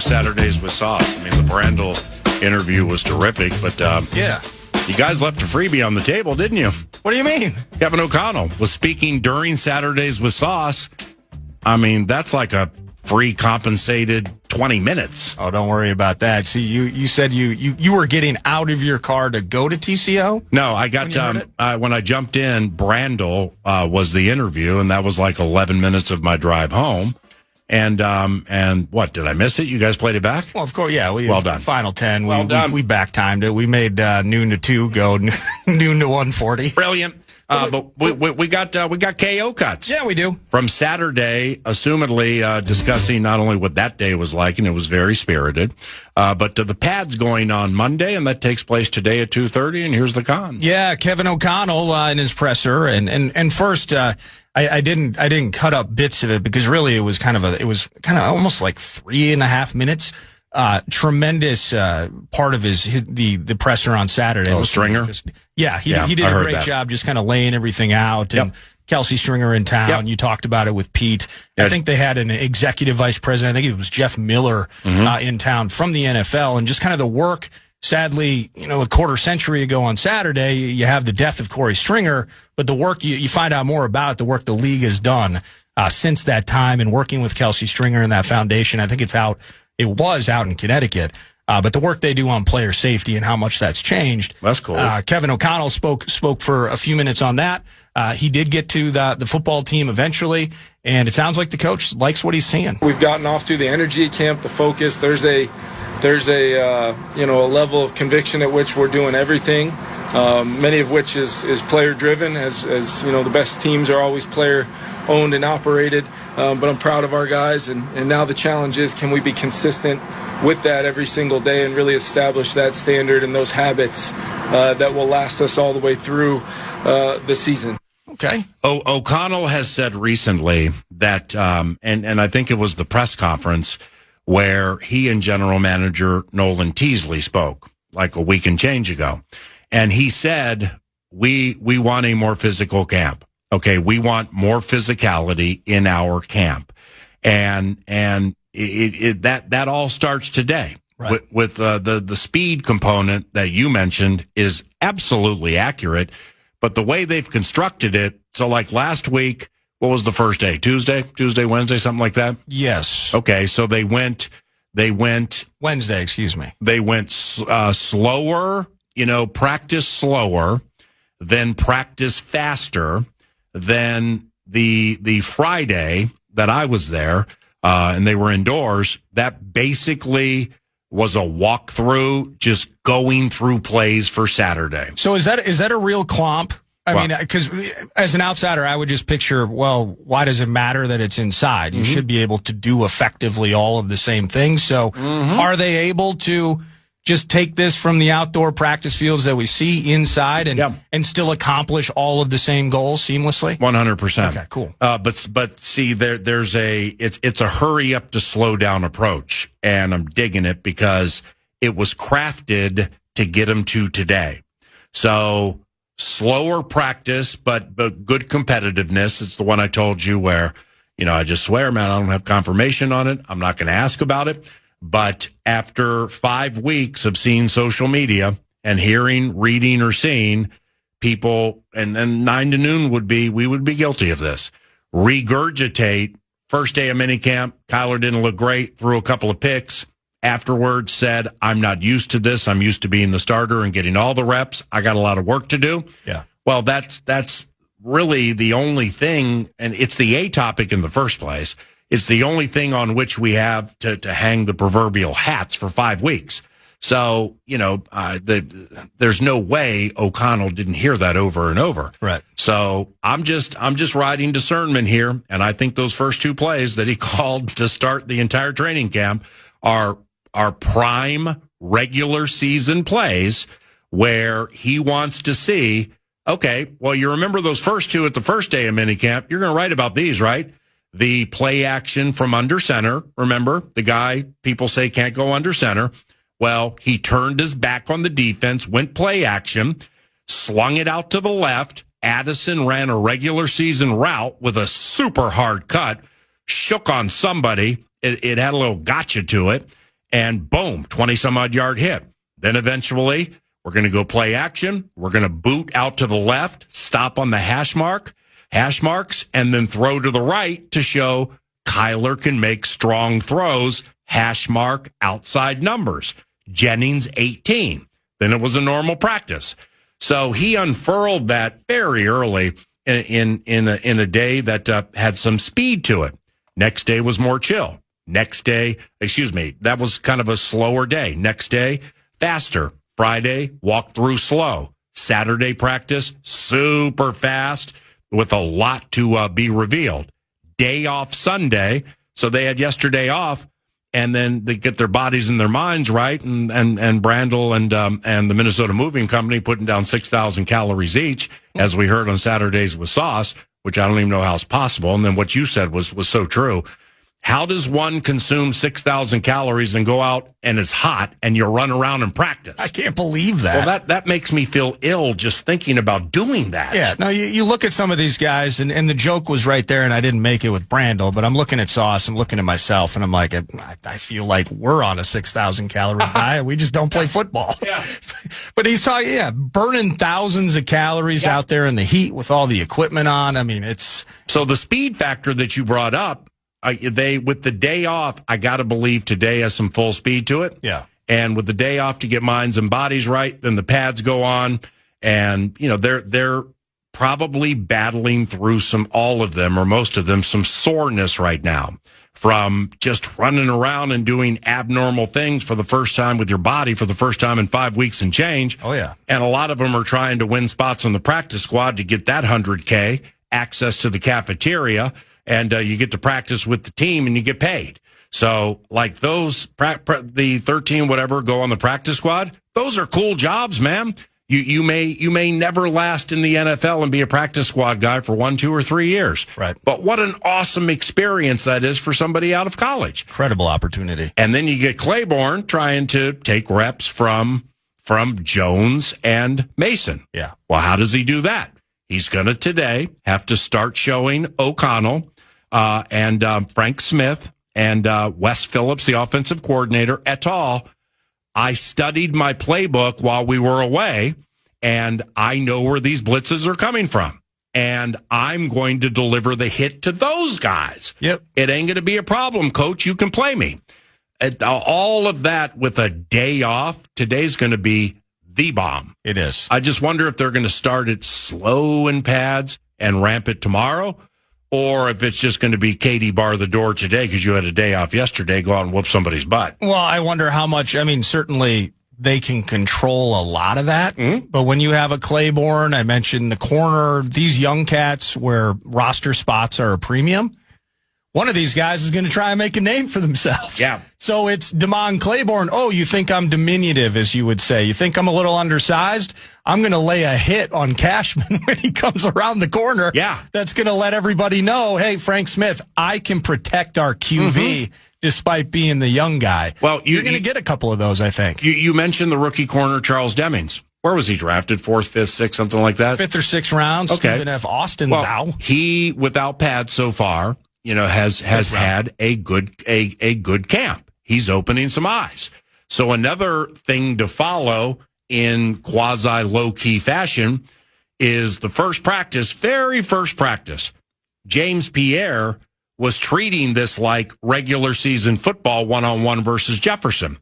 Saturdays with Sauce. I mean, the Brandel interview was terrific, but yeah, you guys left a freebie on the table, didn't you? What do you mean? Kevin O'Connell was speaking during Saturdays with Sauce. I mean, that's like a free compensated 20 minutes. Oh, don't worry about that. See, you said you were getting out of your car to go to TCO? No, I got when I jumped in, Brandel was the interview, and that was like 11 minutes of my drive home. And what, did I miss it? You guys played it back? Well, of course, yeah. Well done. Final 10. Well done. We back timed it. We made noon to 2 go noon to 1:40. Brilliant. But we got KO cuts. Yeah, we do. From Saturday, assumedly discussing not only what that day was like, and it was very spirited, but to the pads going on Monday, and that takes place today at 2:30. And here's the con. Yeah, Kevin O'Connell in his presser, and first I didn't cut up bits of it because really it was kind of almost like 3.5 minutes. Tremendous part of the presser on Saturday. Oh, Stringer? He did a great job just kind of laying everything out. And Kelsey Stringer in town. Yep. You talked about it with Pete. I think they had an executive vice president. I think it was Jeff Miller in town from the NFL, and just kind of the work. Sadly, a quarter century ago on Saturday, you have the death of Corey Stringer, but the work you find out more about the work the league has done since that time, and working with Kelsey Stringer and that foundation. I think it was out in Connecticut, but the work they do on player safety and how much that's changed. That's cool. Kevin O'Connell spoke for a few minutes on that. He did get to the football team eventually, and it sounds like the coach likes what he's seeing. We've gotten off to the energy at camp, the focus. There's a level of conviction at which we're doing everything, many of which is player driven, as the best teams are always player owned and operated. But I'm proud of our guys, and now the challenge is, can we be consistent with that every single day and really establish that standard and those habits that will last us all the way through the season. Okay. O'Connell has said recently that, and I think it was the press conference where he and general manager Nolan Teasley spoke like a week and change ago. And he said, we want a more physical camp. Okay, we want more physicality in our camp. And that all starts today. Right. With the speed component that you mentioned is absolutely accurate, but the way they've constructed it, so like last week, what was the first day? Tuesday, Wednesday, something like that? Yes. Okay, so they went Wednesday, excuse me. They went slower, practice slower, then practice faster. Then the Friday that I was there, and they were indoors, that basically was a walkthrough, just going through plays for Saturday. So is that a real clomp? I mean, because as an outsider, I would just picture, well, why does it matter that it's inside? You should be able to do effectively all of the same things. So are they able to just take this from the outdoor practice fields that we see inside and still accomplish all of the same goals seamlessly? 100%. Okay, cool. But see, there's it's a hurry up to slow down approach, and I'm digging it because it was crafted to get them to today. So slower practice, but good competitiveness. It's the one I told you where, I just swear, man, I don't have confirmation on it. I'm not going to ask about it. But after 5 weeks of seeing social media and hearing, reading, or seeing people, and then 9 to noon we would be guilty of this, regurgitate first day of minicamp. Kyler didn't look great, threw a couple of picks. Afterwards said, I'm not used to this. I'm used to being the starter and getting all the reps. I got a lot of work to do. Yeah. Well, that's really the only thing, and it's the A topic in the first place. It's the only thing on which we have to hang the proverbial hats for 5 weeks. So, there's no way O'Connell didn't hear that over and over. Right. So I'm just riding discernment here. And I think those first 2 plays that he called to start the entire training camp are prime regular season plays where he wants to see, okay, well, you remember those first 2 at the first day of minicamp. You're going to write about these, right? The play action from under center. Remember, the guy people say can't go under center. Well, he turned his back on the defense, went play action, slung it out to the left. Addison ran a regular season route with a super hard cut, shook on somebody. It had a little gotcha to it. and boom, 20-some-odd yard hit. Then eventually, we're going to go play action. We're going to boot out to the left, stop on the hash marks, and then throw to the right to show Kyler can make strong throws, hash mark, outside numbers. Jennings, 18. Then it was a normal practice. So he unfurled that very early in a day that had some speed to it. Next day was more chill. That was kind of a slower day. Next day, faster. Friday, walk through slow. Saturday practice, super fast with a lot to be revealed. Day off Sunday, so they had yesterday off, and then they get their bodies and their minds right, and Brandel and the Minnesota Moving Company putting down 6,000 calories each, as we heard on Saturdays with Sauce, which I don't even know how it's possible. And then what you said was so true. How does one consume 6,000 calories and go out and it's hot and you run around and practice? I can't believe that. Well, that makes me feel ill just thinking about doing that. Yeah. No, you look at some of these guys, and the joke was right there, and I didn't make it with Brandel, but I'm looking at Sauce, I'm looking at myself, and I'm like, I feel like we're on a 6,000 calorie diet. We just don't play football. Yeah. But he's talking, burning thousands of calories out there in the heat with all the equipment on. I mean, it's... So the speed factor that you brought up, with the day off, I got to believe today has some full speed to it. Yeah. And with the day off to get minds and bodies right, then the pads go on, and they're probably battling through all of them or most of them, some soreness right now from just running around and doing abnormal things for the first time with your body for the first time in 5 weeks and change. Oh yeah. And a lot of them are trying to win spots on the practice squad to get that 100K, access to the cafeteria. And you get to practice with the team, and you get paid. So, like those, the 13 whatever go on the practice squad. Those are cool jobs, man. You may never last in the NFL and be a practice squad guy for 1, 2, or 3 years. Right. But what an awesome experience that is for somebody out of college. Incredible opportunity. And then you get Claiborne trying to take reps from Jones and Mason. Yeah. Well, how does he do that? He's going to today have to start showing O'Connell and Frank Smith and Wes Phillips, the offensive coordinator, et al. I studied my playbook while we were away, and I know where these blitzes are coming from. And I'm going to deliver the hit to those guys. Yep. It ain't going to be a problem, Coach. You can play me. All of that with a day off, today's going to be the bomb. It is. I just wonder if they're going to start it slow in pads and ramp it tomorrow, or if it's just going to be Katie bar the door today because you had a day off yesterday, go out and whoop somebody's butt. Well, I wonder how much, certainly they can control a lot of that, but when you have a Claiborne, I mentioned the corner, these young cats where roster spots are a premium, one of these guys is going to try and make a name for themselves. Yeah. So it's Damon Claiborne. Oh, you think I'm diminutive, as you would say. You think I'm a little undersized? I'm going to lay a hit on Cashman when he comes around the corner. Yeah. That's going to let everybody know, hey, Frank Smith, I can protect our QB despite being the young guy. Well, you're going to get a couple of those, I think. You mentioned the rookie corner, Charles Demings. Where was he drafted? 4th, 5th, 6th, something like that? 5th or 6th rounds. Okay. Stephen F. Austin, well, he, without pads so far, has had a good camp. He's opening some eyes. So another thing to follow in quasi low-key fashion is the very first practice. James Pierre was treating this like regular season football 1-on-1 versus Jefferson.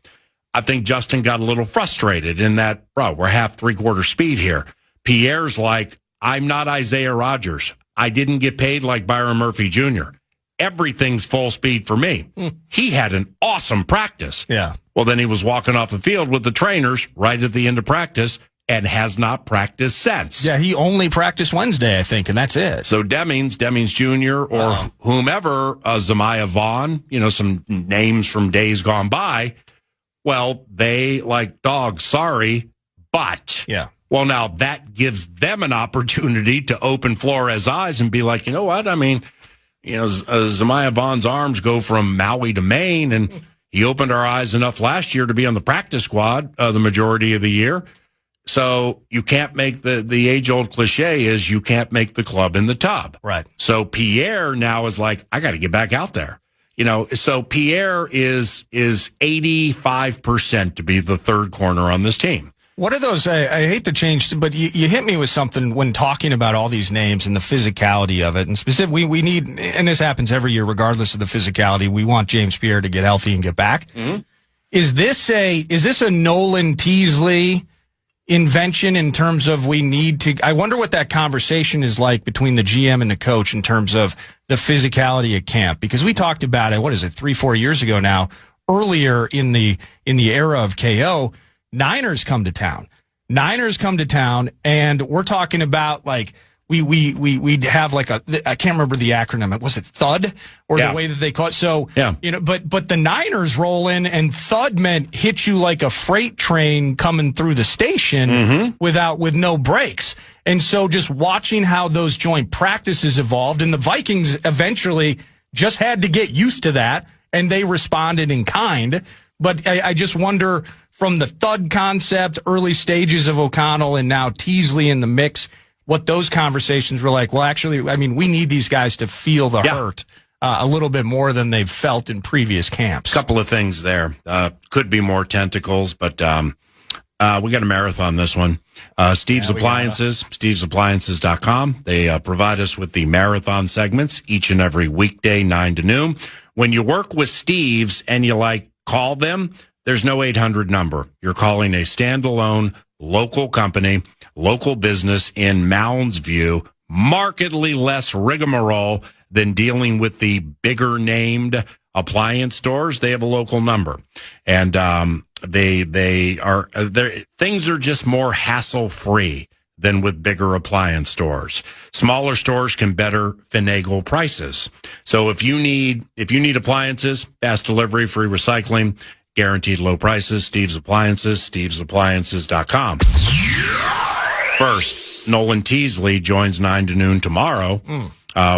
I think Justin got a little frustrated in that, we're half 3/4 speed here. Pierre's like, I'm not Isaiah Rodgers. I didn't get paid like Byron Murphy Jr. Everything's full speed for me. He had an awesome practice. Yeah. Well, then he was walking off the field with the trainers right at the end of practice and has not practiced since. Yeah, he only practiced Wednesday, I think, and that's it. So Demings Jr., or whomever, Zamiah Vaughn, some names from days gone by, well, they like, dog, sorry, but. Yeah. Well, now that gives them an opportunity to open Flores' eyes and be like, you know what? Zamiah Vaughn's arms go from Maui to Maine, and he opened our eyes enough last year to be on the practice squad the majority of the year. So you can't make the age-old cliche is you can't make the club in the tub. Right. So Pierre now is like, I got to get back out there. So Pierre is 85% to be the third corner on this team. What are those? I hate to change, but you hit me with something when talking about all these names and the physicality of it. And specifically, we need, and this happens every year, regardless of the physicality, we want James Pierre to get healthy and get back. Mm-hmm. Is this a Nolan Teasley invention in terms of we need to? I wonder what that conversation is like between the GM and the coach in terms of the physicality at camp, because we talked about it. What is it? 3-4 years ago now. Earlier in the era of KO. Niners come to town, and we're talking about like we'd have like I can't remember the acronym. Was it THUD or the way that they call it? So but the Niners roll in, and THUD meant hit you like a freight train coming through the station with no brakes. And so just watching how those joint practices evolved, and the Vikings eventually just had to get used to that, and they responded in kind. But I just wonder, from the THUD concept, early stages of O'Connell, and now Teasley in the mix, what those conversations were like. Well, actually, I mean, we need these guys to feel the hurt a little bit more than they've felt in previous camps. Couple of things there. Could be more tentacles, but we got a marathon this one. Steve's Appliances, stevesappliances.com. They provide us with the marathon segments each and every weekday, 9 to noon. When you work with Steve's and you call them, there's no 800 number. You're calling a standalone local company, local business in Mounds View, markedly less rigmarole than dealing with the bigger named appliance stores. They have a local number, and things are just more hassle free than with bigger appliance stores. Smaller stores can better finagle prices. So if you need appliances, fast delivery, free recycling, guaranteed low prices, Steve's Appliances, stevesappliances.com. First, Nolan Teasley joins 9 to noon tomorrow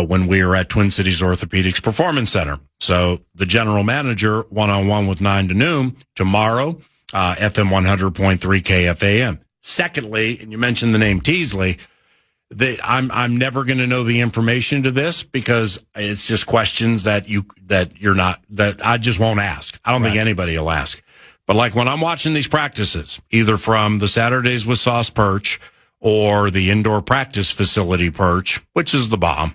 when we are at Twin Cities Orthopedics Performance Center. So the general manager, one-on-one with 9 to noon tomorrow, FM 100.3 KFAN. Secondly, and you mentioned the name Teasley, I'm never going to know the information to this because it's just questions that I just won't ask. I don't think anybody will ask. But like when I'm watching these practices, either from the Saturdays with Sauce Perch or the indoor practice facility perch, which is the bomb.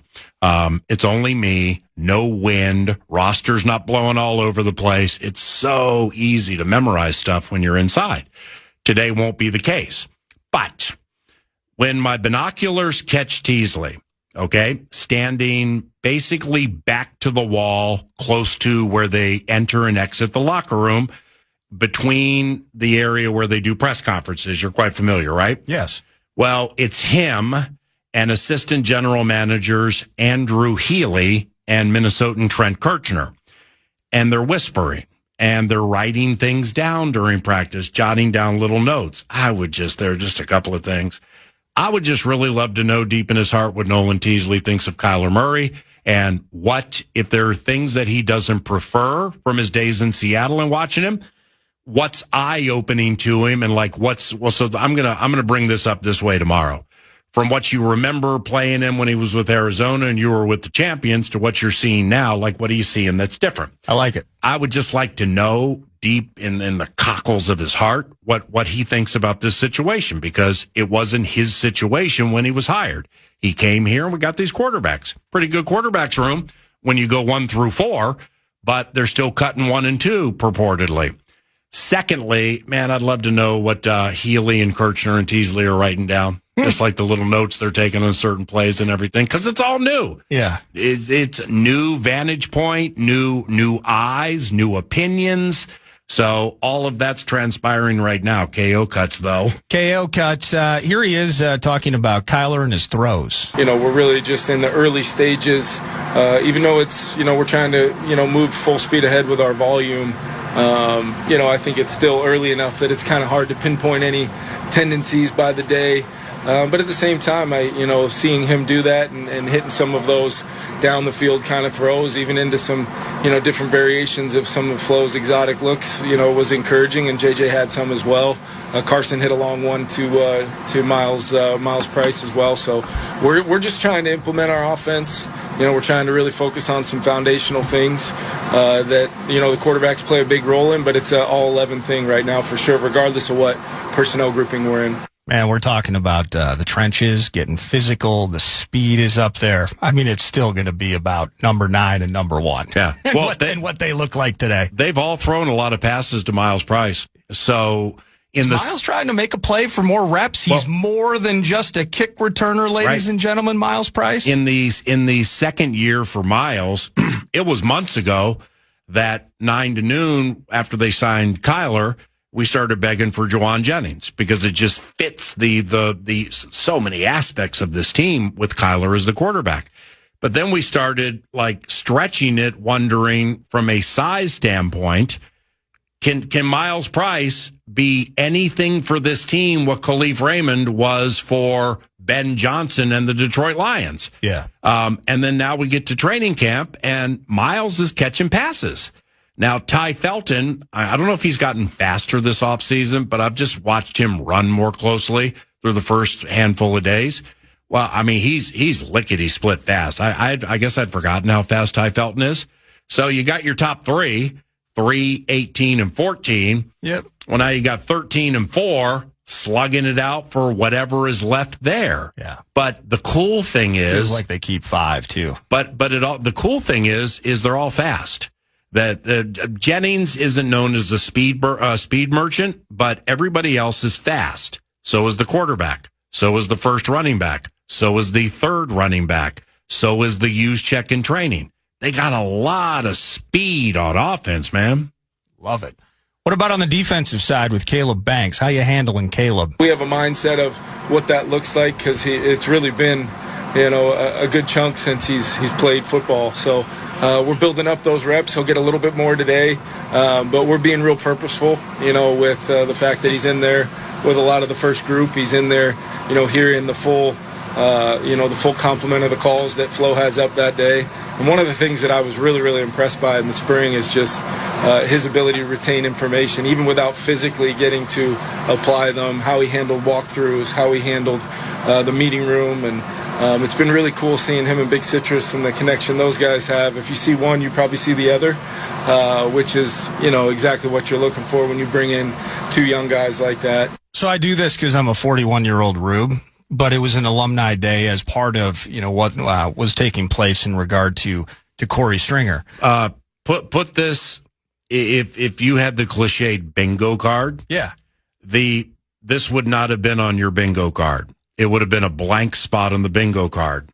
It's only me, no wind, roster's not blowing all over the place. It's so easy to memorize stuff when you're inside. Today won't be the case. But when my binoculars catch Teasley, standing basically back to the wall, close to where they enter and exit the locker room, between the area where they do press conferences, you're quite familiar, right? Yes. Well, it's him and assistant general managers Andrew Healy and Minnesotan Trent Kirchner. And they're whispering. And they're writing things down during practice, jotting down little notes. There are just a couple of things. I would just really love to know deep in his heart what Nolan Teasley thinks of Kyler Murray, and if there are things that he doesn't prefer from his days in Seattle and watching him, what's eye-opening to him, and so I'm gonna bring this up this way tomorrow. From what you remember playing him when he was with Arizona and you were with the champions to what you're seeing now, what are you seeing that's different? I like it. I would just like to know deep in the cockles of his heart what he thinks about this situation, because it wasn't his situation when he was hired. He came here and we got these quarterbacks. Pretty good quarterbacks room when you go 1 through 4, but they're still cutting 1 and 2 purportedly. Secondly, man, I'd love to know what Healy and Kirchner and Teasley are writing down. Just like the little notes they're taking on certain plays and everything, because it's all new. Yeah. It's new vantage point, new eyes, new opinions. So all of that's transpiring right now. KO cuts, though. KO cuts. Here he is talking about Kyler and his throws. We're really just in the early stages. Even though it's, we're trying to, move full speed ahead with our volume. I think it's still early enough that it's kind of hard to pinpoint any tendencies by the day. But at the same time, seeing him do that and hitting some of those down the field kind of throws, even into some, different variations of some of Flo's exotic looks, was encouraging. And JJ had some as well. Carson hit a long one to Miles Price as well. So we're just trying to implement our offense. We're trying to really focus on some foundational things that, the quarterbacks play a big role in, but it's an all-11 thing right now for sure, regardless of what personnel grouping we're in. Man, we're talking about the trenches, getting physical. The speed is up there. I mean, it's still going to be about number 9 and number 1. Yeah. And what they look like today. They've all thrown a lot of passes to Miles Price. So Miles trying to make a play for more reps. He's more than just a kick returner, ladies and gentlemen, Miles Price. In the second year for Miles, it was months ago that 9 to noon after they signed Kyler, we started begging for Juwan Jennings because it just fits the so many aspects of this team with Kyler as the quarterback. But then we started stretching it, wondering from a size standpoint, can Miles Price be anything for this team what Khalif Raymond was for Ben Johnson and the Detroit Lions? Yeah. And then now we get to training camp and Miles is catching passes. Now, Ty Felton, I don't know if he's gotten faster this offseason, but I've just watched him run more closely through the first handful of days. Well, I mean, he's lickety-split fast. I guess I'd forgotten how fast Ty Felton is. So you got your top 3, 18, and 14. Yep. Well, now you got 13 and 4, slugging it out for whatever is left there. Yeah. But the cool thing is... Feels like they keep 5, too. But the cool thing is they're all fast. That Jennings isn't known as a speed merchant, but everybody else is fast. So is the quarterback. So is the first running back. So is the third running back. So is the use check in training. They got a lot of speed on offense, man. Love it. What about on the defensive side with Caleb Banks? How you handling Caleb? We have a mindset of what that looks like because it's really been, a good chunk since he's played football. So we're building up those reps. He'll get a little bit more today, but we're being real purposeful, with the fact that he's in there with a lot of the first group. He's in there, hearing the full, the full complement of the calls that Flo has up that day. And one of the things that I was really, really impressed by in the spring is just his ability to retain information, even without physically getting to apply them, how he handled walkthroughs, how he handled the meeting room. And it's been really cool seeing him and Big Citrus and the connection those guys have. If you see one, you probably see the other, which is, exactly what you're looking for when you bring in 2 young guys like that. So I do this because I'm a 41-year-old Rube. But it was an alumni day as part of, what was taking place in regard to Corey Stringer. Put this, if you had the cliched bingo card, yeah, this would not have been on your bingo card. It would have been a blank spot on the bingo card.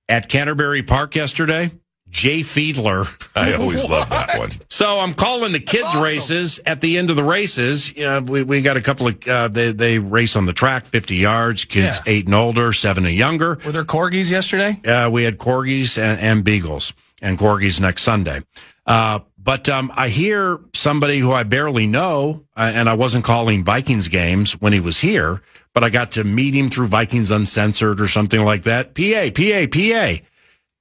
At Canterbury Park yesterday, Jay Fiedler. I always love that one. So I'm calling the kids' races. At the end of the races, we got a couple of, they race on the track, 50 yards, kids 8 and older, 7 and younger. Were there corgis yesterday? We had corgis and beagles, and corgis next Sunday. But I hear somebody who I barely know, and I wasn't calling Vikings games when he was here, but I got to meet him through Vikings Uncensored or something like that. PA.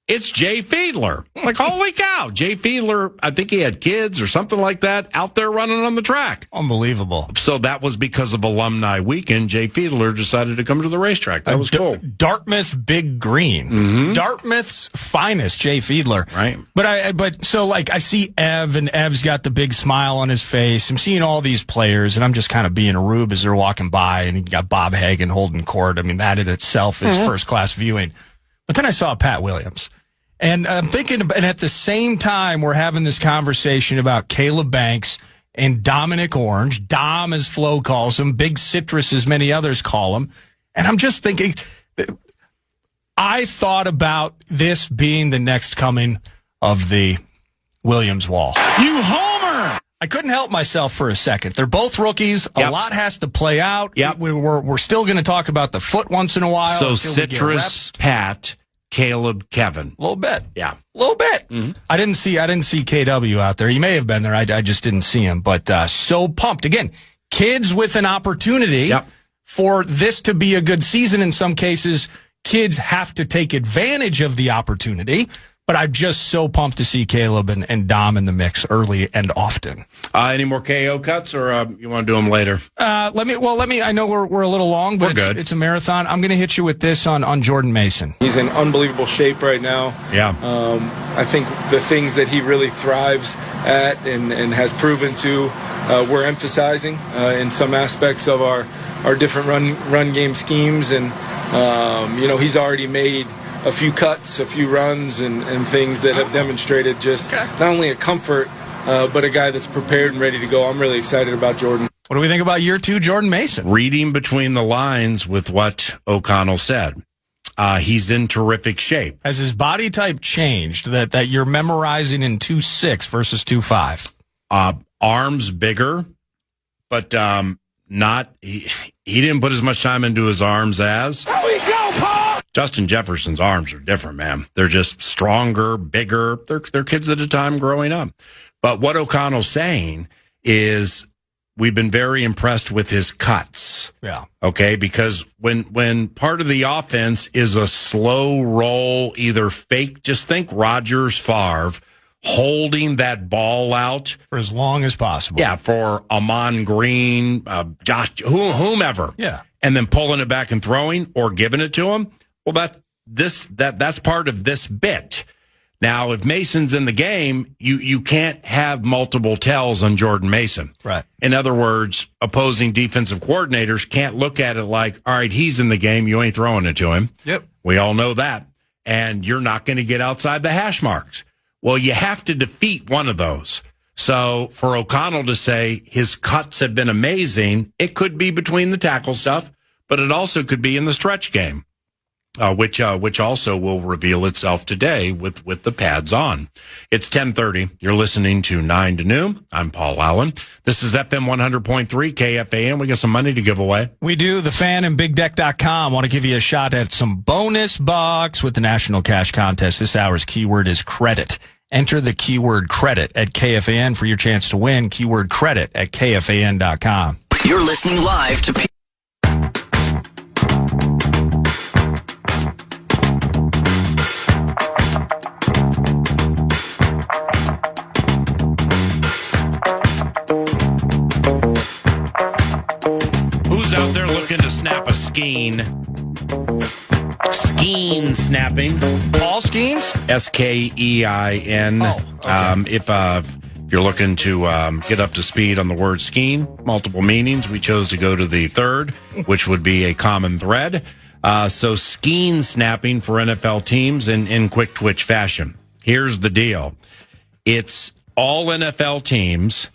It's Jay Fiedler. I'm like, holy cow. Jay Fiedler, I think he had kids or something like that out there running on the track. Unbelievable. So that was because of Alumni Weekend. Jay Fiedler decided to come to the racetrack. That was cool. Dartmouth Big Green. Mm-hmm. Dartmouth's finest, Jay Fiedler. Right. But I see Ev, and Ev's got the big smile on his face. I'm seeing all these players, and I'm just kind of being a rube as they're walking by, and you got Bob Hagan holding court. I mean, that in itself is first-class viewing. But then I saw Pat Williams. And I'm thinking, and at the same time, we're having this conversation about Caleb Banks and Dominic Orange, Dom as Flo calls him, Big Citrus as many others call him. And I'm just thinking, I thought about this being the next coming of the Williams Wall. You homer! I couldn't help myself for a second. They're both rookies. A lot has to play out. Yep. We're still going to talk about the foot once in a while. So Citrus, Pat, Caleb, Kevin. A little bit. Yeah. A little bit. Mm-hmm. I didn't see KW out there. He may have been there. I just didn't see him. But so pumped. Again, kids with an opportunity for this to be a good season, in some cases, kids have to take advantage of the opportunity. But I'm just so pumped to see Caleb and Dom in the mix early and often. Any more KO cuts, or you want to do them later? Let me. I know we're a little long, but it's a marathon. I'm going to hit you with this on Jordan Mason. He's in unbelievable shape right now. Yeah. I think the things that he really thrives at and has proven to, we're emphasizing in some aspects of our different run game schemes, and he's already made a few cuts, a few runs, and things that have demonstrated just not only a comfort, but a guy that's prepared and ready to go. I'm really excited about Jordan. What do we think about year 2 Jordan Mason? Reading between the lines with what O'Connell said, he's in terrific shape. Has his body type changed that you're memorizing in 2.6 versus 2.5? Arms bigger, but he didn't put as much time into his arms as. Here we go, Paul! Justin Jefferson's arms are different, man. They're just stronger, bigger. They're kids at a time growing up. But what O'Connell's saying is we've been very impressed with his cuts. Yeah. Okay, because when part of the offense is a slow roll, either fake, just think Rodgers, Favre, holding that ball out for as long as possible. Yeah, for Amon Green, Josh, whomever. Yeah. And then pulling it back and throwing or giving it to him. Well, that's part of this bit. Now, if Mason's in the game, you can't have multiple tells on Jordan Mason. Right. In other words, opposing defensive coordinators can't look at it like, all right, he's in the game, you ain't throwing it to him. Yep. We all know that. And you're not going to get outside the hash marks. Well, you have to defeat one of those. So for O'Connell to say his cuts have been amazing, it could be between the tackle stuff, but it also could be in the stretch game. Which also will reveal itself today with the pads on. It's 10:30. You're listening to 9 to Noon. I'm Paul Allen. This is FM 100.3 KFAN. We got some money to give away. We do. The Fan and BigDeck.com want to give you a shot at some bonus bucks with the National Cash Contest. This hour's keyword is credit. Enter the keyword credit at KFAN for your chance to win. Keyword credit at KFAN.com. You're listening live to Snap a skein. Skein snapping. All skeins? Skein. Oh, okay. If you're looking to get up to speed on the word skein, multiple meanings, we chose to go to the third, which would be a common thread. So skein snapping for NFL teams in quick twitch fashion. Here's the deal. It's all NFL teams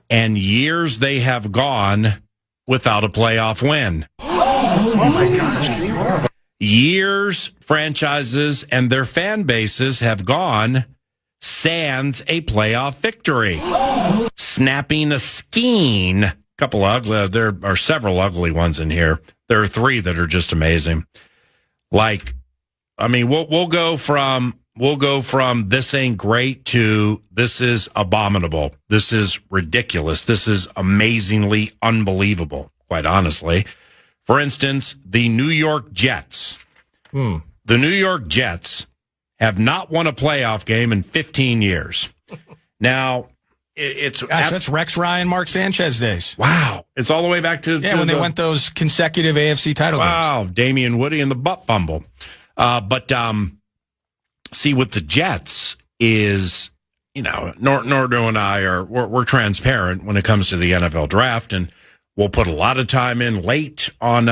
and years they have gone without a playoff win. Oh my gosh. Years franchises and their fan bases have gone sans a playoff victory. Snapping a skein. There are several ugly ones in here. There are 3 that are just amazing. We'll go from this ain't great to this is abominable. This is ridiculous. This is amazingly unbelievable, quite honestly. For instance, the New York Jets. The New York Jets have not won a playoff game in 15 years. Now, that's Rex Ryan, Mark Sanchez days. Wow. It's all the way back to when they went those consecutive AFC title games. Wow, Damian Woody and the butt fumble. See, with the Jets is, Nordo and I we're transparent when it comes to the NFL draft, and we'll put a lot of time in late on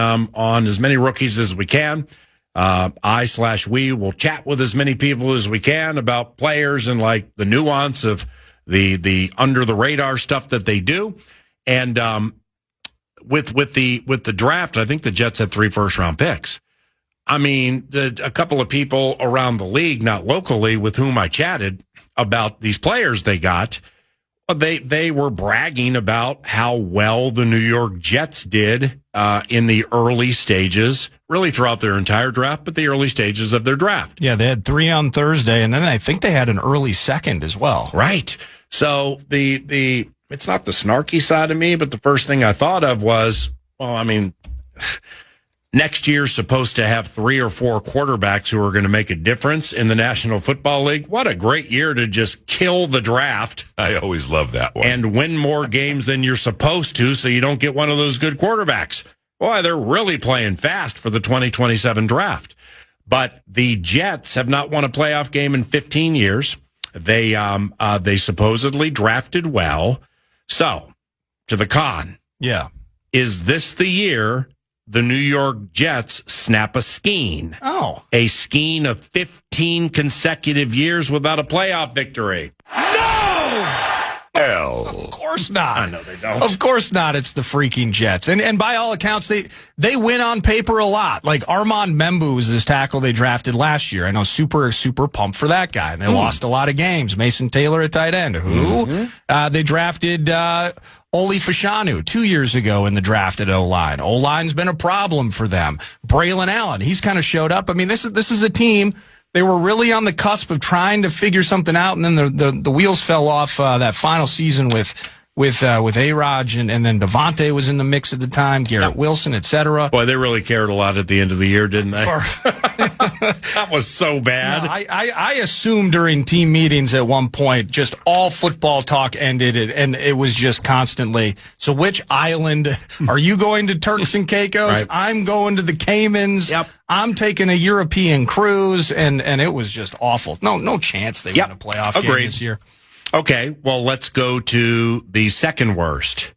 as many rookies as we can. We will chat with as many people as we can about players and the nuance of the under the radar stuff that they do. And with the draft, I think the Jets had 3 first-round picks. I mean, a couple of people around the league, not locally, with whom I chatted about these players they got, they were bragging about how well the New York Jets did in the early stages, really throughout their entire draft, but the early stages of their draft. Yeah, they had 3 on Thursday, and then I think they had an early second as well. Right. So it's not the snarky side of me, but the first thing I thought of was, next year's supposed to have 3 or 4 quarterbacks who are going to make a difference in the National Football League. What a great year to just kill the draft. I always love that one. And win more games than you're supposed to so you don't get one of those good quarterbacks. Boy, they're really playing fast for the 2027 draft. But the Jets have not won a playoff game in 15 years. They supposedly drafted well. So, to the con. Yeah. Is this the year the New York Jets snap a skein? Oh. A skein of 15 consecutive years without a playoff victory. Of course not. I know they don't. Of course not. It's the freaking Jets. And by all accounts, they win on paper a lot. Like Armand Membu was this tackle they drafted last year. I know super pumped for that guy. And they lost a lot of games. Mason Taylor at tight end. Who? Mm-hmm. They drafted Oli Fashanu 2 years ago in the draft at O-line. O-line's been a problem for them. Braylon Allen, he's kind of showed up. I mean, this is a team. They were really on the cusp of trying to figure something out, and then the wheels fell off that final season with A-Raj, and then Devontae was in the mix at the time, Garrett Wilson, etc. Boy, they really cared a lot at the end of the year, didn't they? That was so bad. No, I assumed during team meetings at one point, just all football talk ended, and it was just constantly, so which island are you going to, Turks and Caicos? Right. I'm going to the Caymans. Yep. I'm taking a European cruise, and it was just awful. No chance they win a playoff game this year. Okay, well, let's go to the second worst.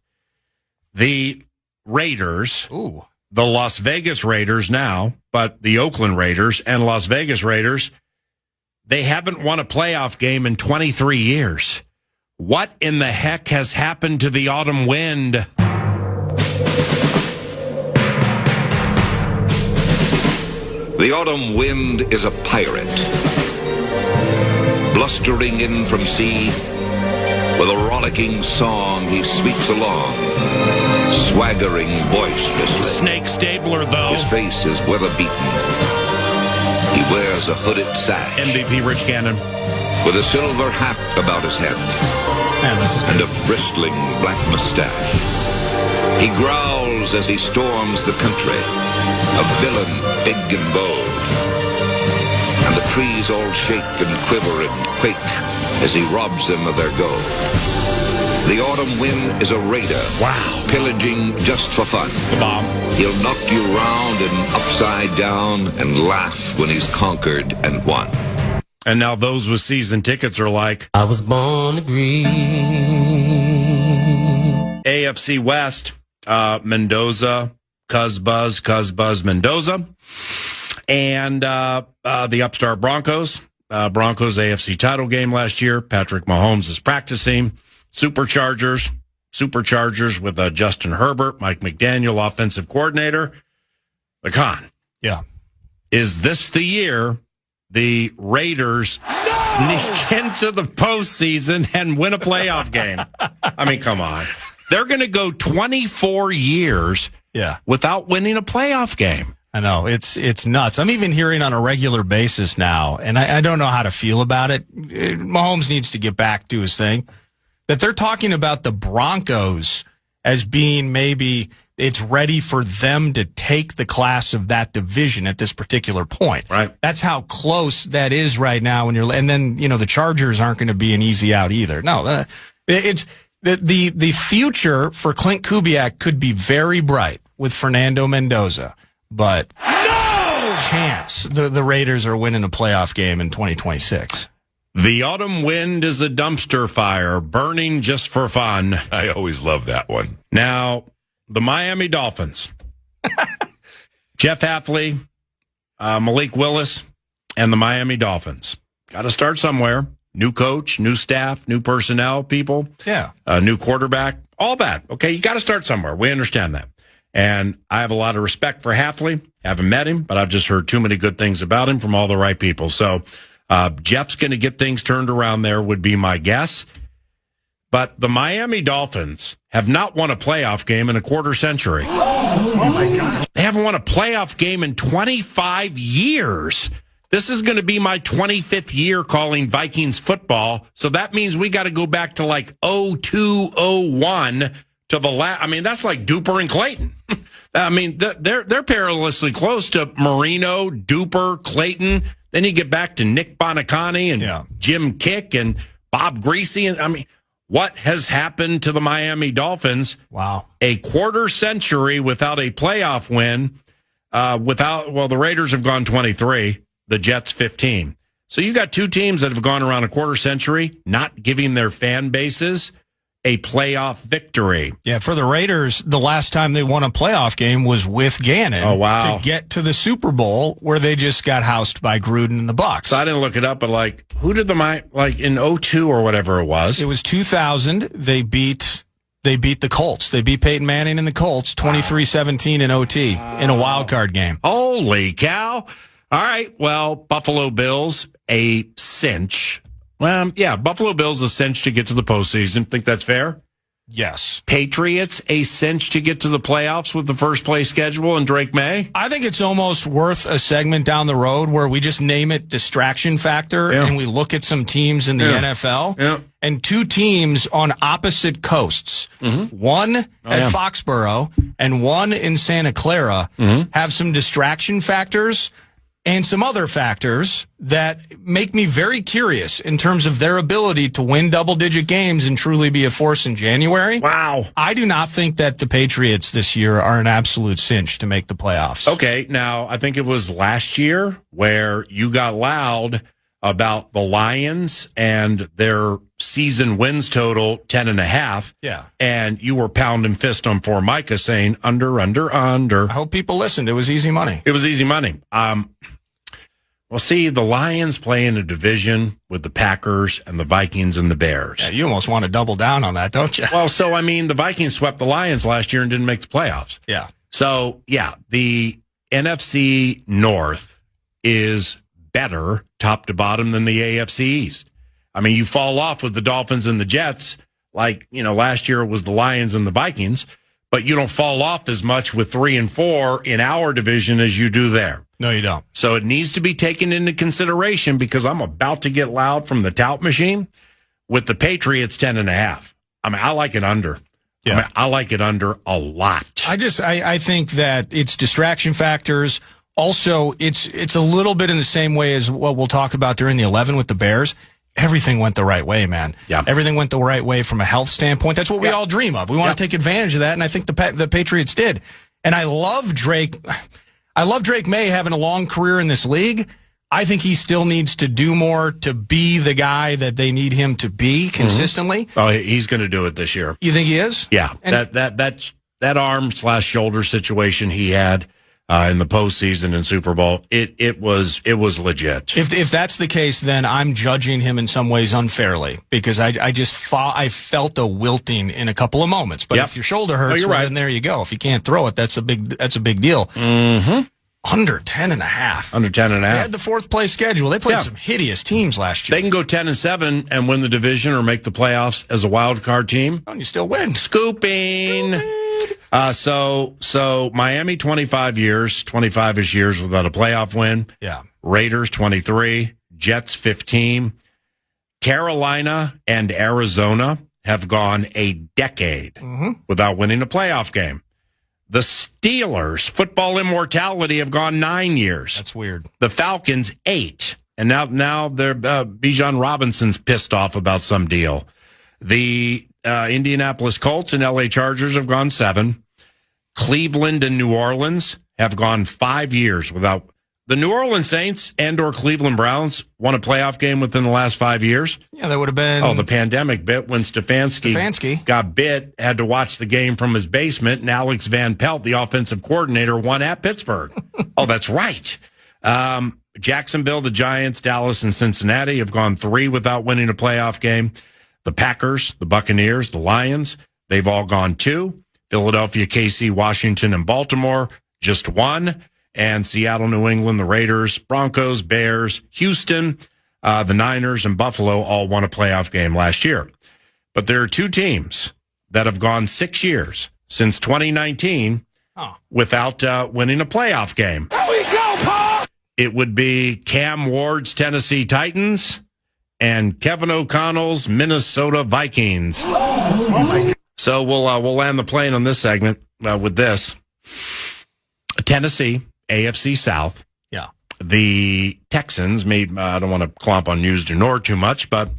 The Raiders. Ooh. The Las Vegas Raiders now, but the Oakland Raiders and Las Vegas Raiders, they haven't won a playoff game in 23 years. What in the heck has happened to the autumn wind? The autumn wind is a pirate, blustering in from sea. With a rollicking song, he sweeps along, swaggering boisterously. Snake Stabler, though. His face is weather-beaten. He wears a hooded sash. MVP Rich Gannon. With a silver hat about his head. And a bristling black mustache. He growls as he storms the country, a villain big and bold. And the trees all shake and quiver and quake as he robs them of their gold. The autumn wind is a raider. Wow. Pillaging just for fun. Bomb. He'll knock you round and upside down and laugh when he's conquered and won. And now those with season tickets are like, I was born to grieve. AFC West, Mendoza, Cuz Mendoza. And the upstart Broncos. Broncos AFC title game last year. Patrick Mahomes is practicing. Superchargers with Justin Herbert, Mike McDaniel, offensive coordinator. The con. Yeah. Is this the year the Raiders sneak into the postseason and win a playoff game? I mean, come on. They're going to go 24 years without winning a playoff game. I know, it's nuts. I'm even hearing on a regular basis now, and I don't know how to feel about it. Mahomes needs to get back to his thing. That they're talking about the Broncos as being maybe it's ready for them to take the class of that division at this particular point. Right. That's how close that is right now. And then, the Chargers aren't going to be an easy out either. No, it's the future for Clint Kubiak could be very bright with Fernando Mendoza. But no chance the Raiders are winning a playoff game in 2026. The autumn wind is a dumpster fire, burning just for fun. I always love that one. Now, the Miami Dolphins. Jeff Hafley, Malik Willis, and the Miami Dolphins. Got to start somewhere. New coach, new staff, new personnel, people. Yeah. New quarterback, all that. Okay, you got to start somewhere. We understand that. And I have a lot of respect for Hafley. Haven't met him, but I've just heard too many good things about him from all the right people. So Jeff's going to get things turned around there would be my guess. But the Miami Dolphins have not won a playoff game in a quarter century. Oh my God. They haven't won a playoff game in 25 years. This is going to be my 25th year calling Vikings football. So that means we got to go back to like 02, 01 to the last. I mean, that's like Duper and Clayton. I mean, they're perilously close to Marino, Duper, Clayton. Then you get back to Nick Bonacani and Jim Kick and Bob Greasy. And I mean, what has happened to the Miami Dolphins? Wow. A quarter century without a playoff win. The Raiders have gone 23, the Jets 15. So you got two teams that have gone around a quarter century, not giving their fan bases a playoff victory. Yeah, for the Raiders, the last time they won a playoff game was with Gannon. Oh, wow. To get to the Super Bowl, where they just got housed by Gruden and the Bucs. So I didn't look it up, but who did in 02 or whatever it was? It was 2000. They beat the Colts. They beat Peyton Manning and the Colts 23-17 in OT in a wild card game. Holy cow. All right. Well, Buffalo Bills, a cinch. Well, yeah, Buffalo Bills a cinch to get to the postseason. Think that's fair? Yes. Patriots a cinch to get to the playoffs with the first place schedule and Drake May? I think it's almost worth a segment down the road where we just name it distraction factor and we look at some teams in the NFL and two teams on opposite coasts. One at Foxborough and one in Santa Clara have some distraction factors and some other factors that make me very curious in terms of their ability to win double-digit games and truly be a force in January. Wow. I do not think that the Patriots this year are an absolute cinch to make the playoffs. Okay, now, I think it was last year where you got loud about the Lions and their season wins total 10.5. Yeah. And you were pounding fist on Formica saying under. I hope people listened. It was easy money. It was easy money. Well, see, the Lions play in a division with the Packers and the Vikings and the Bears. Yeah, you almost want to double down on that, don't you? Well, so, I mean, the Vikings swept the Lions last year and didn't make the playoffs. Yeah. So, yeah, the NFC North is better top to bottom than the AFC East. I mean, you fall off with the Dolphins and the Jets, last year it was the Lions and the Vikings, but you don't fall off as much with 3 and 4 in our division as you do there. No, you don't. So it needs to be taken into consideration because I'm about to get loud from the tout machine with the Patriots 10.5. I mean, I like it under. Yeah. I like it under a lot. I think that it's distraction factors. Also, it's a little bit in the same way as what we'll talk about during the 11 with the Bears. Everything went the right way, man. Yeah. Everything went the right way from a health standpoint. That's what we all dream of. We want to take advantage of that, and I think the Patriots did. And I love Drake. I love Drake May having a long career in this league. I think he still needs to do more to be the guy that they need him to be consistently. Oh, he's going to do it this year. You think he is? Yeah. And that arm/shoulder situation he had in the postseason and Super Bowl, it was legit. If that's the case, then I'm judging him in some ways unfairly because I felt a wilting in a couple of moments. But if your shoulder hurts, then there you go. If you can't throw it, that's a big deal. Mm-hmm. Under 10.5. Under 10.5. They had the fourth place schedule. They played some hideous teams last year. They can go 10-7 and win the division or make the playoffs as a wild card team. Oh, and you still win. Scooping. So Miami 25-ish years without a playoff win. Yeah. Raiders 23, Jets 15. Carolina and Arizona have gone a decade without winning a playoff game. The Steelers, football immortality, have gone 9 years. That's weird. The Falcons 8, and now they're Bijan Robinson's pissed off about some deal. The Indianapolis Colts and LA Chargers have gone 7. Cleveland and New Orleans have gone 5 years without. The New Orleans Saints and/or Cleveland Browns won a playoff game within the last 5 years. Yeah, that would have been. Oh, the pandemic bit when Stefanski got bit, had to watch the game from his basement, and Alex Van Pelt, the offensive coordinator, won at Pittsburgh. Oh, that's right. Jacksonville, the Giants, Dallas, and Cincinnati have gone 3 without winning a playoff game. The Packers, the Buccaneers, the Lions, they've all gone 2. Philadelphia, KC, Washington, and Baltimore, just 1. And Seattle, New England, the Raiders, Broncos, Bears, Houston, the Niners, and Buffalo all won a playoff game last year. But there are 2 teams that have gone 6 years since 2019 without winning a playoff game. There we go, Paul! It would be Cam Ward's Tennessee Titans and Kevin O'Connell's Minnesota Vikings. Oh my God. So we'll land the plane on this segment with this. Tennessee, AFC South. Yeah. The Texans, maybe I don't want to clomp on News du Nord too much, but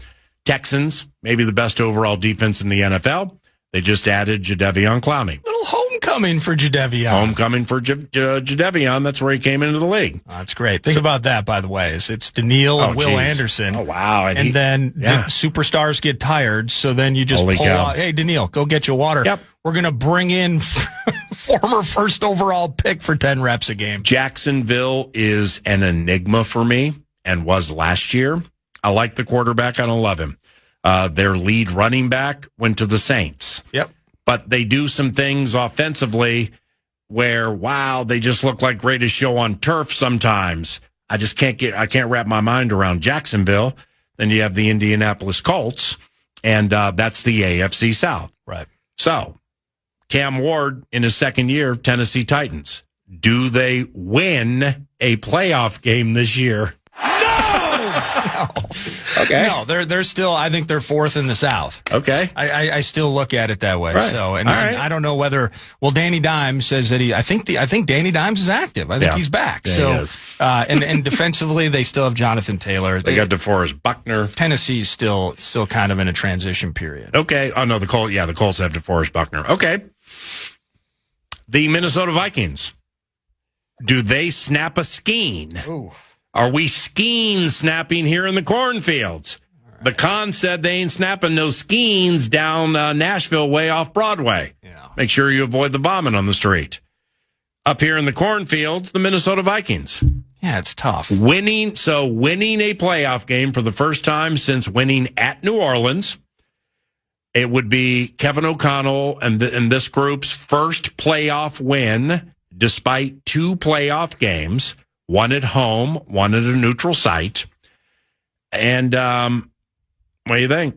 Texans, maybe the best overall defense in the NFL. They just added Jadeveon Clowney. Little homecoming for Jadeveon. Homecoming for Jadeveon. That's where he came into the league. Oh, that's great. Think about that, by the way. It's Daniil and Will Anderson. Oh, wow. And then superstars get tired, so then you just pull out, hey, Daniil, go get your water. Yep. We're going to bring in former first overall pick for 10 reps a game. Jacksonville is an enigma for me and was last year. I like the quarterback. I don't love him. Their lead running back went to the Saints. Yep. But they do some things offensively where, wow, they just look like greatest show on turf sometimes. I can't wrap my mind around Jacksonville. Then you have the Indianapolis Colts, and that's the AFC South. Right. So, Cam Ward in his second year, Tennessee Titans. Do they win a playoff game this year? No. Okay. No, they're still. I think they're fourth in the South. Okay. I still look at it that way. Right. So, and I don't know whether. Well, Danny Dimes says that I think Danny Dimes is active. I think he's back. Yeah, so, he is. And defensively, they still have Jonathan Taylor. They got DeForest Buckner. Tennessee's still kind of in a transition period. Okay. Oh no, the Colts. Yeah, the Colts have DeForest Buckner. Okay. The Minnesota Vikings. Do they snap a skein? Ooh. Are we skein snapping here in the cornfields? Right. The Con said they ain't snapping no skeins down Nashville way off Broadway. Yeah. Make sure you avoid the vomit on the street. Up here in the cornfields, the Minnesota Vikings. Yeah, it's tough. Winning a playoff game for the first time since winning at New Orleans. It would be Kevin O'Connell and this group's first playoff win, despite 2 playoff games. One at home, one at a neutral site. And what do you think?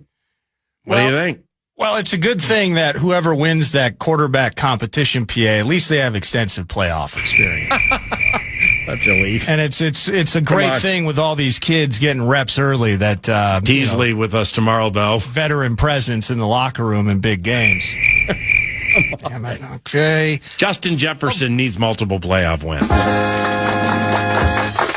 What do you think? Well, it's a good thing that whoever wins that quarterback competition, PA, at least they have extensive playoff experience. That's elite. And it's a great thing with all these kids getting reps early that Teasley with us tomorrow, though. Veteran presence in the locker room in big games. Damn it. Okay. Justin Jefferson needs multiple playoff wins.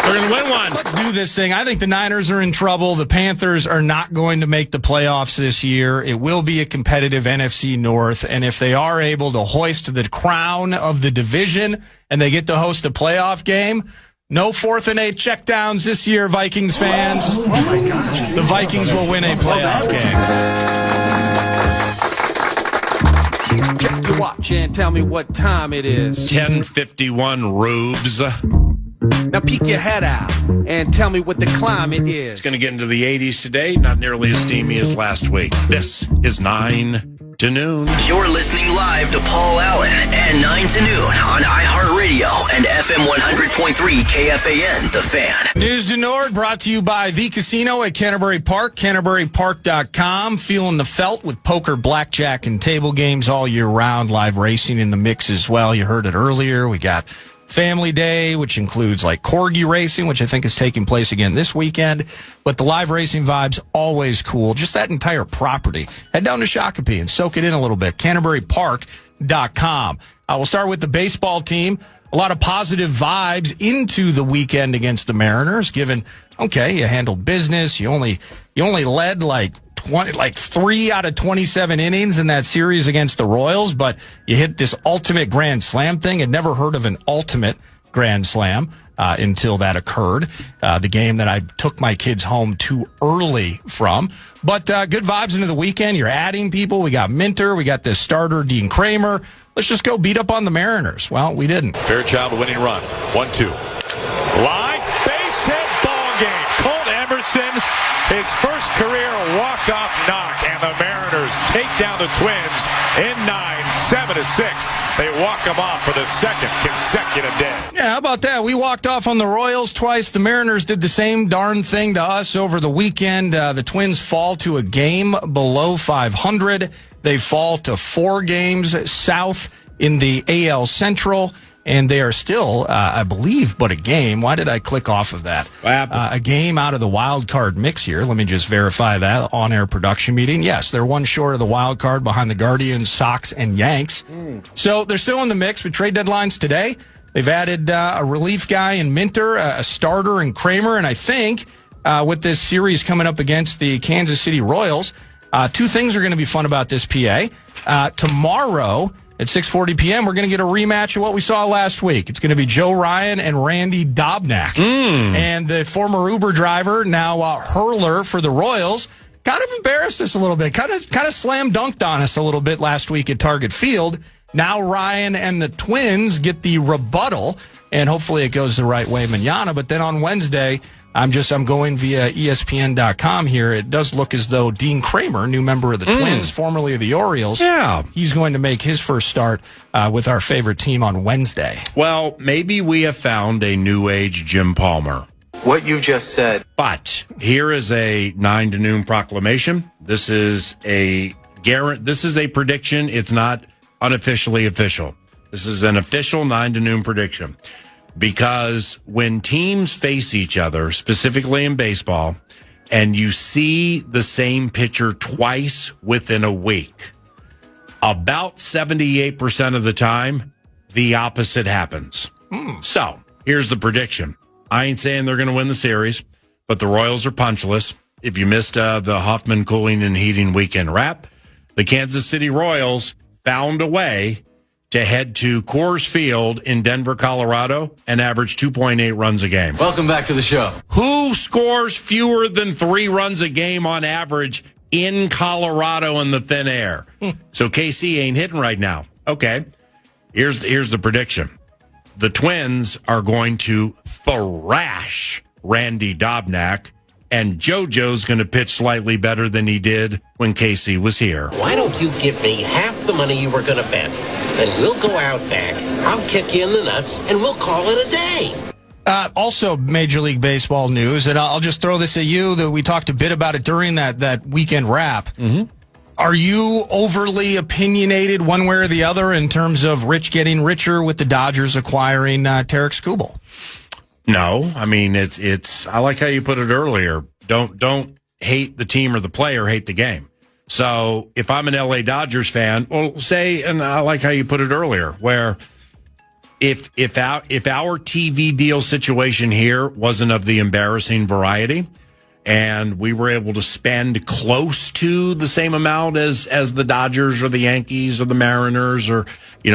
They're going to win one. Let's do this thing. I think the Niners are in trouble. The Panthers are not going to make the playoffs this year. It will be a competitive NFC North. And if they are able to hoist the crown of the division and they get to host a playoff game, no 4th and 8 checkdowns this year, Vikings fans. Oh, my gosh. The Vikings will win a playoff game. Check your watch and tell me what time it is. 10:51 Rubes. Now peek your head out and tell me what the climate is. It's going to get into the 80s today, not nearly as steamy as last week. This is 9 to noon. You're listening live to Paul Allen at 9 to noon on iHeartRadio and FM 100.3 KFAN, The Fan. News du Nord brought to you by The Casino at Canterbury Park, CanterburyPark.com. Feeling the felt with poker, blackjack, and table games all year round. Live racing in the mix as well. You heard it earlier. We got Family Day, which includes like corgi racing, which I think is taking place again this weekend. But the live racing vibe's always cool. Just that entire property. Head down to Shakopee and soak it in a little bit. CanterburyPark.com. We'll start with the baseball team. A lot of positive vibes into the weekend against the Mariners, given, okay, you handled business. You only led like 3 out of 27 innings in that series against the Royals, but you hit this ultimate grand slam thing. I'd never heard of an ultimate grand slam until that occurred. The game that I took my kids home too early from. But good vibes into the weekend. You're adding people. We got Minter. We got this starter, Dean Kramer. Let's just go beat up on the Mariners. Well, we didn't. Fairchild winning run. 1-2. Line, base hit, ball game. Colt Emerson, his first career walk-off knock, and the Mariners take down the Twins in 9, 7-6. They walk them off for the second consecutive day. Yeah, how about that? We walked off on the Royals twice. The Mariners did the same darn thing to us over the weekend. The Twins fall to a game below 500. They fall to 4 games south in the AL Central. and they are still, I believe, but a game. Why did I click off of that? A game out of the wild card mix here. Let me just verify that on-air production meeting. Yes, they're one short of the wild card behind the Guardians, Sox, and Yanks. So they're still in the mix with trade deadlines today. They've added a relief guy in Minter, a starter in Kramer, and I think with this series coming up against the Kansas City Royals, two things are going to be fun about this PA. Tomorrow at 6:40 p.m., we're going to get a rematch of what we saw last week. It's going to be Joe Ryan and Randy Dobnak. And the former Uber driver, now hurler for the Royals, kind of embarrassed us a little bit, kind of slam dunked on us a little bit last week at Target Field. Now Ryan and the Twins get the rebuttal, and hopefully it goes the right way manana. But then on Wednesday, I'm going via ESPN.com here. It does look as though Dean Kramer, new member of the Twins, formerly of the Orioles, he's going to make his first start with our favorite team on Wednesday. Well, maybe we have found a new age Jim Palmer. What you just said. But here is a 9 to noon proclamation. This is a prediction. It's not unofficially official. This is an official 9 to noon prediction. Because when teams face each other, specifically in baseball, and you see the same pitcher twice within a week, about 78% of the time, the opposite happens. So here's the prediction. I ain't saying they're going to win the series, but the Royals are punchless. If you missed the Hoffman Cooling and Heating weekend wrap, the Kansas City Royals found a way to head to Coors Field in Denver, Colorado, and average 2.8 runs a game. Welcome back to the show. Who scores fewer than 3 runs a game on average in Colorado in the thin air? So KC ain't hitting right now. Okay, here's the prediction. The Twins are going to thrash Randy Dobnak, and JoJo's going to pitch slightly better than he did when KC was here. Why don't you give me half the money you were going to bet? Then we'll go out back, I'll kick you in the nuts, and we'll call it a day. Also, Major League Baseball news, and I'll just throw this at you, that we talked a bit about it during that weekend wrap. Are you overly opinionated one way or the other in terms of Rich getting richer with the Dodgers acquiring Tarek Skubal? No, I mean it's. I like how you put it earlier. Don't hate the team or the player, hate the game. So if I'm an LA Dodgers fan, well, say, and I like how you put it earlier, where if our TV deal situation here wasn't of the embarrassing variety, and we were able to spend close to the same amount as the Dodgers or the Yankees or the Mariners or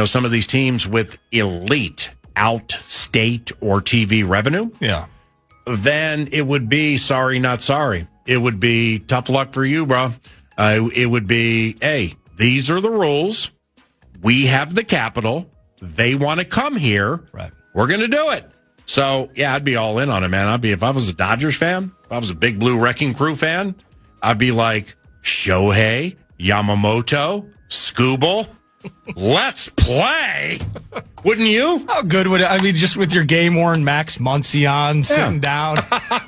some of these teams with elite out-state or TV revenue, then it would be sorry, not sorry. It would be tough luck for you, bro. It would be, hey, these are the rules. We have the capital. They want to come here. Right. We're going to do it. So, yeah, I'd be all in on it, man. If I was a Dodgers fan, if I was a Big Blue Wrecking Crew fan, I'd be like, Shohei, Yamamoto, Skubal, let's play. Wouldn't you? How good would it? I mean, just with your game-worn Max Muncy sitting down,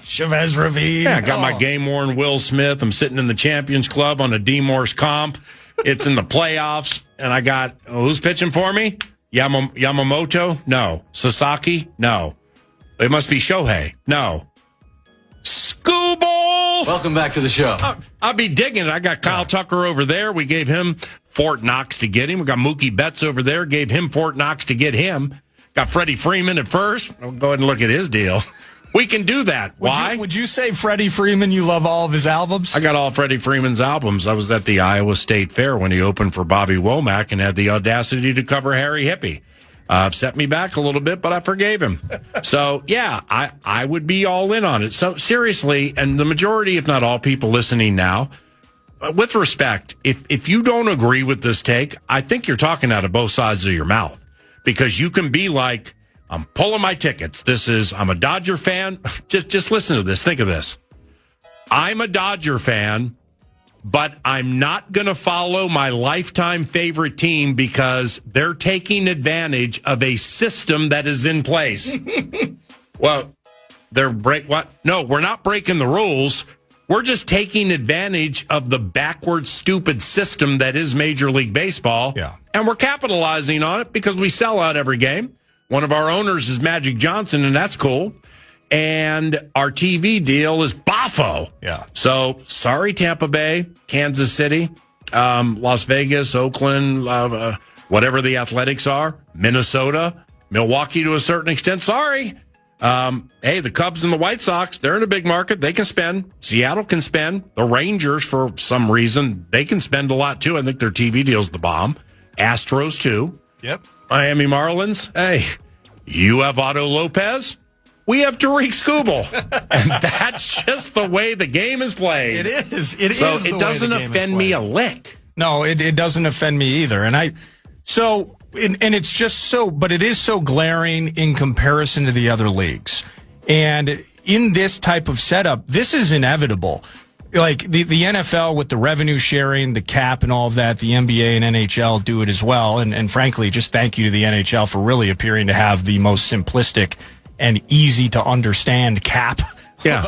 Chavez Ravine. Yeah, I got my game-worn Will Smith. I'm sitting in the Champions Club on a D-Morse comp. It's in the playoffs, and I got, who's pitching for me? Yamamoto? No. Sasaki? No. It must be Shohei. No. Skubal! Welcome back to the show. I'll be digging it. I got Kyle Tucker over there. We gave him Fort Knox to get him. We got Mookie Betts over there. Gave him Fort Knox to get him. Got Freddie Freeman at first. I'll go ahead and look at his deal. We can do that. Why? Would you say Freddie Freeman, you love all of his albums? I got all Freddie Freeman's albums. I was at the Iowa State Fair when he opened for Bobby Womack and had the audacity to cover Harry Hippie. Set me back a little bit, but I forgave him. So, yeah, I would be all in on it. So, seriously, and the majority, if not all people listening now, with respect, if you don't agree with this take, I think you're talking out of both sides of your mouth. Because you can be like, I'm pulling my tickets. I'm a Dodger fan. Just listen to this. Think of this. I'm a Dodger fan, but I'm not going to follow my lifetime favorite team because they're taking advantage of a system that is in place. Well, No, we're not breaking the rules. We're just taking advantage of the backward, stupid system that is Major League Baseball. Yeah. And we're capitalizing on it because we sell out every game. One of our owners is Magic Johnson, and that's cool. And our TV deal is Bafo. Yeah. So, sorry, Tampa Bay, Kansas City, Las Vegas, Oakland, whatever the Athletics are, Minnesota, Milwaukee to a certain extent. Sorry. Hey, the Cubs and the White Sox, they're in a big market. They can spend. Seattle can spend. The Rangers, for some reason, they can spend a lot, too. I think their TV deal's the bomb. Astros, too. Yep. Miami Marlins. Hey, you have Otto Lopez. We have Tariq Skubal. And that's just the way the game is played. It is. It so is. It doesn't offend me a lick. No, it doesn't offend me either. And it's just so, but it is so glaring in comparison to the other leagues. And in this type of setup, this is inevitable. Like the NFL with the revenue sharing, the cap and all of that, the NBA and NHL do it as well. And frankly, just thank you to the NHL for really appearing to have the most simplistic and easy to understand cap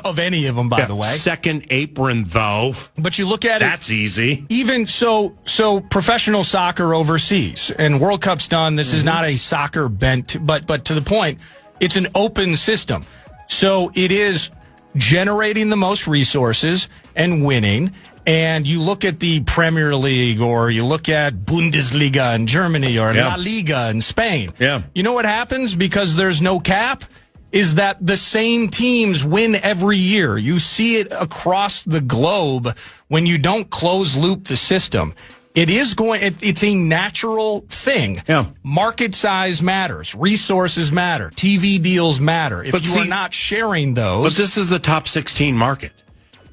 of any of them, by the way. Second apron, though. But you look at that's easy. Even so professional soccer overseas, and World Cup's done. This is not a soccer bent, but to the point, it's an open system. So it is generating the most resources and winning. And you look at the Premier League, or you look at Bundesliga in Germany, or La Liga in Spain. Yeah. You know what happens because there's no cap? Is that the same teams win every year. You see it across the globe when you don't close loop the system. It's a natural thing. Yeah. Market size matters. Resources matter. TV deals matter. If you are not sharing those. But this is the top 16 market.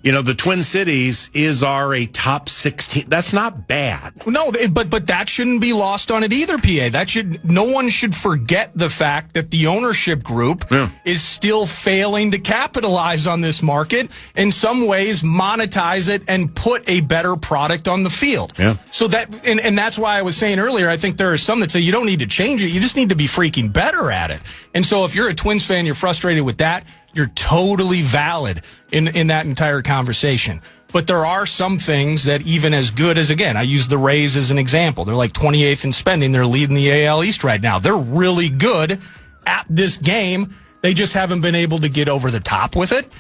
You know, the Twin Cities are a top 16. That's not bad. No, but that shouldn't be lost on it either, PA. No one should forget the fact that the ownership group is still failing to capitalize on this market, in some ways monetize it and put a better product on the field. Yeah. So and that's why I was saying earlier, I think there are some that say you don't need to change it. You just need to be freaking better at it. And so if you're a Twins fan, you're frustrated with that, you're totally valid in that entire conversation. But there are some things that even as good as, again, I use the Rays as an example. They're like 28th in spending. They're leading the AL East right now. They're really good at this game. They just haven't been able to get over the top with it.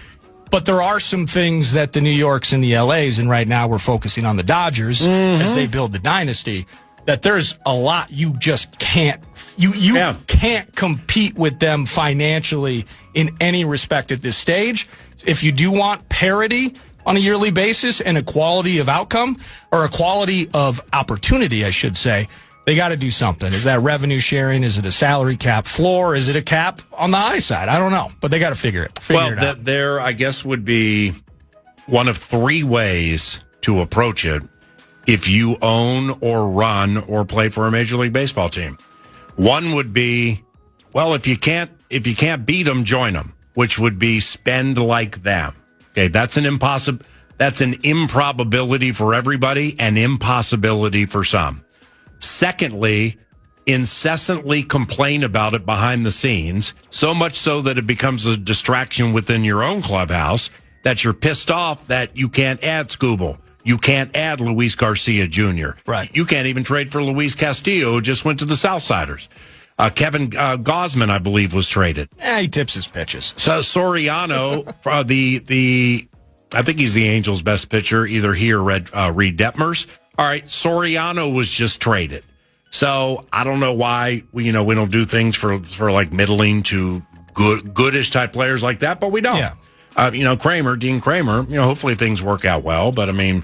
But there are some things that the New Yorks and the LAs, and right now we're focusing on the Dodgers as they build the dynasty, that there's a lot you just can't. You can't compete with them financially in any respect at this stage. If you do want parity on a yearly basis and equality of outcome, or equality of opportunity, I should say, they got to do something. Is that revenue sharing? Is it a salary cap floor? Is it a cap on the high side? I don't know, but they got to figure it out. There, I guess, would be one of three ways to approach it if you own or run or play for a Major League Baseball team. One would be, well, if you can't beat them, join them, which would be spend like them. Okay, that's an improbability for everybody, and impossibility for some. Secondly, incessantly complain about it behind the scenes, so much so that it becomes a distraction within your own clubhouse, that you're pissed off that you can't add Skubal. You can't add Luis Garcia Jr. Right. You can't even trade for Luis Castillo, who just went to the Southsiders. Kevin Gausman, I believe, was traded. He tips his pitches. So Soriano, I think he's the Angels' best pitcher, either he or Reed Detmers. All right, Soriano was just traded. So I don't know why we don't do things for like middling to goodish type players like that, but we don't. Yeah. Dean Kramer, hopefully things work out well, but I mean,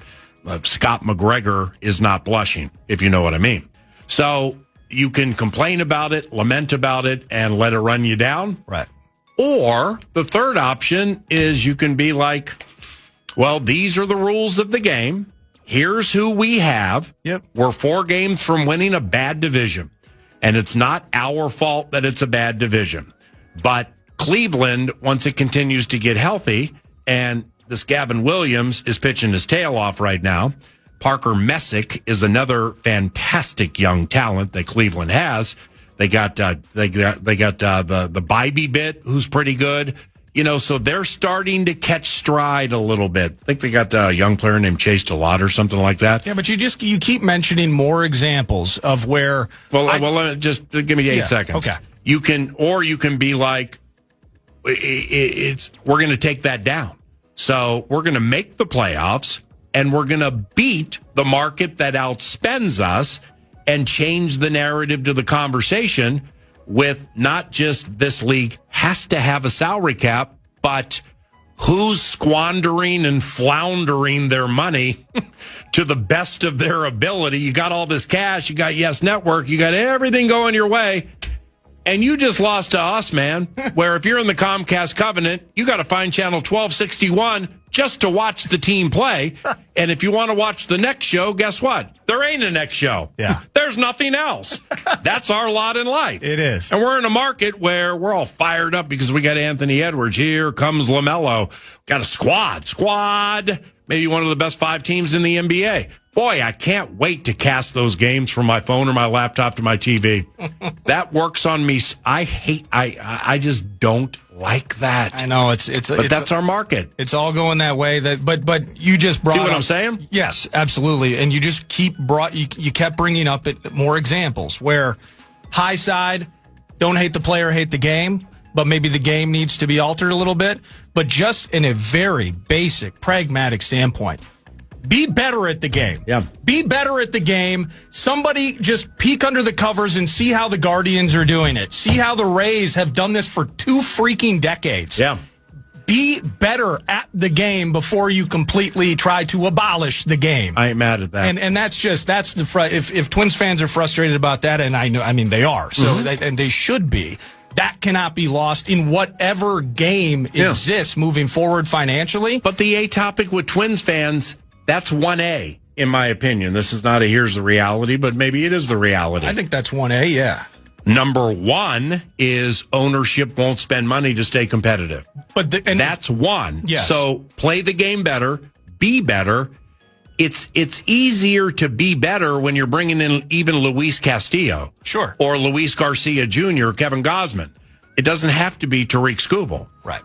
Scott McGregor is not blushing, if you know what I mean. So you can complain about it, lament about it, and let it run you down. Right. Or the third option is you can be like, well, these are the rules of the game. Here's who we have. Yep. We're 4 games from winning a bad division, and it's not our fault that it's a bad division. But Cleveland, once it continues to get healthy, and this Gavin Williams is pitching his tail off right now. Parker Messick is another fantastic young talent that Cleveland has. They got the Bybee bit, who's pretty good. So they're starting to catch stride a little bit. I think they got a young player named Chase Delott or something like that. Yeah, but you keep mentioning more examples of where. Well, just give me 8 seconds. Okay. You can be like, we're going to take that down. So we're going to make the playoffs, and we're going to beat the market that outspends us and change the narrative to the conversation with not just this league has to have a salary cap, but who's squandering and floundering their money to the best of their ability. You got all this cash, you got Yes Network, you got everything going your way, and you just lost to us, man, where if you're in the Comcast covenant, you got to find channel 1261 just to watch the team play. And if you want to watch the next show, guess what? There ain't a next show. Yeah. There's nothing else. That's our lot in life. It is. And we're in a market where we're all fired up because we got Anthony Edwards. Here comes LaMelo. Got a squad. Maybe one of the best 5 teams in the NBA. Boy, I can't wait to cast those games from my phone or my laptop to my TV. That works on me. I just don't like that. I know but that's our market. It's all going that way. But you just brought. See what I'm saying? Yes, absolutely. And you just you kept bringing up more examples where high side, don't hate the player, hate the game. But maybe the game needs to be altered a little bit. But just in a very basic, pragmatic standpoint, be better at the game. Yeah. Be better at the game. Somebody just peek under the covers and see how the Guardians are doing it. See how the Rays have done this for 2 freaking decades. Yeah. Be better at the game before you completely try to abolish the game. I ain't mad at that. And that's the if Twins fans are frustrated about that, and I mean they are. So and they should be. That cannot be lost in whatever game exists moving forward financially. But the A topic with Twins fans, that's 1A, in my opinion. This is not a here's the reality, but maybe it is the reality. I think that's 1A, yeah. Number 1 is ownership won't spend money to stay competitive. But that's 1. Yes. So play the game better, be better. It's easier to be better when you're bringing in even Luis Castillo. Sure. Or Luis Garcia Jr., or Kevin Gausman. It doesn't have to be Tariq Skubal. Right.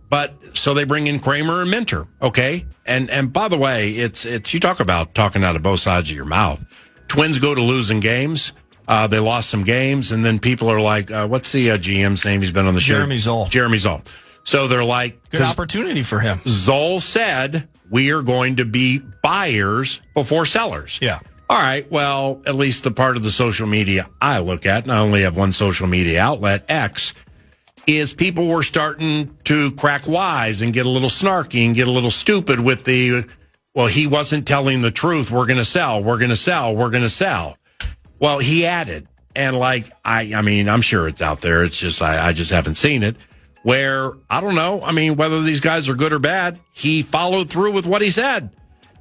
But so they bring in Kramer and Minter, okay? And by the way, it's you talk about talking out of both sides of your mouth. Twins go to losing games. They lost some games, and then people are like, what's the GM's name? He's been on the show. Jeremy Zoll. So they're like... Good opportunity for him. Zoll said, we are going to be buyers before sellers. Yeah. All right, well, at least the part of the social media I look at, and I only have one social media outlet, X, is people were starting to crack wise and get a little snarky and get a little stupid with well, he wasn't telling the truth. We're going to sell. Well, he added, and I mean, I'm sure it's out there. It's just, I just haven't seen it, where, I don't know. I mean, whether these guys are good or bad, he followed through with what he said.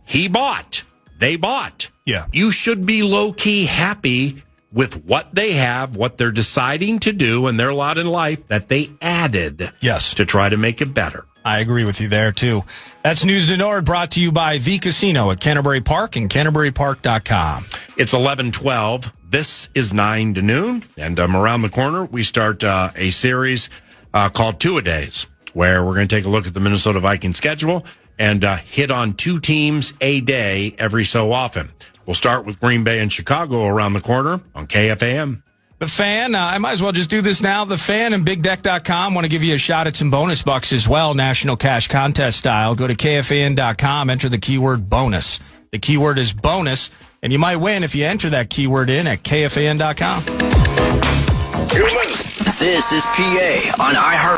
He bought. They bought. Yeah. You should be low-key happy with what they have, what they're deciding to do, and their lot in life that they added. Yes. To try to make it better. I agree with you there, too. That's News to Nord, brought to you by The Casino at Canterbury Park and CanterburyPark.com. It's 11:12. This is 9 to noon, and around the corner, we start a series called Two-A-Days, where we're going to take a look at the Minnesota Vikings schedule and hit on 2 teams a day every so often. We'll start with Green Bay and Chicago around the corner on KFAN. The Fan, I might as well just do this now. The Fan and BigDeck.com want to give you a shot at some bonus bucks as well, National Cash Contest style. Go to KFAN.com, enter the keyword bonus. The keyword is bonus, and you might win if you enter that keyword in at KFAN.com. This is PA on iHeart.